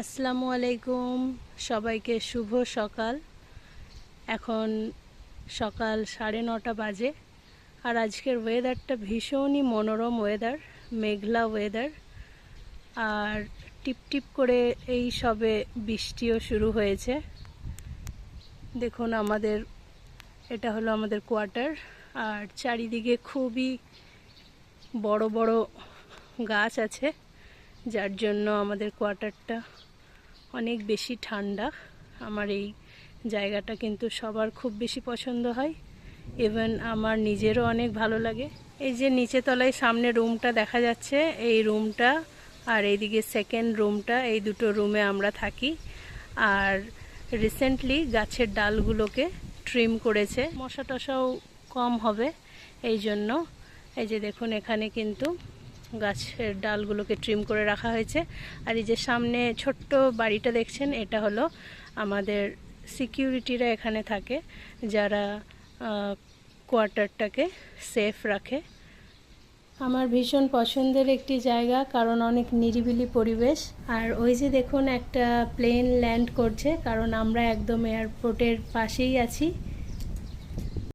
আসসালামু আলাইকুম, সবাইকে শুভ সকাল। এখন সকাল 9:30 বাজে। আর আজকের ওয়েদারটা ভীষণই মনোরম ওয়েদার, মেঘলা ওয়েদার। আর টিপটিপ করে এই সবে বৃষ্টিও শুরু হয়েছে। দেখুন এটা হলো আমাদের কোয়ার্টার। আর চারিদিকে খুবই বড় বড় গাছ আছে, যার জন্য আমাদের কোয়ার্টারটা অনেক বেশি ঠান্ডা। আমার এই জায়গাটা কিন্তু সবার খুব বেশি পছন্দ হয়, ইভেন আমার নিজেরও অনেক ভালো লাগে। এই যে নিচে তলায় সামনে রুমটা দেখা যাচ্ছে, এই রুমটা আর এইদিকে সেকেন্ড রুমটা, এই দুটো রুমে আমরা থাকি। আর রিসেন্টলি গাছের ডালগুলোকে ট্রিম করেছে, মশা টশাও কম হবে এই জন্য। এই যে দেখুন, এখানে কিন্তু গাছের ডালগুলোকে ট্রিম করে রাখা হয়েছে। আর এই যে সামনে ছোট্ট বাড়িটা দেখছেন, এটা হলো আমাদের সিকিউরিটিরা এখানে থাকে, যারা কোয়ার্টারটাকে সেফ রাখে। আমার ভীষণ পছন্দের একটি জায়গা, কারণ অনেক নিরিবিলি পরিবেশ। আর ওই যে দেখুন, একটা প্লেন ল্যান্ড করছে, কারণ আমরা একদম এয়ারপোর্টের পাশেই আছি।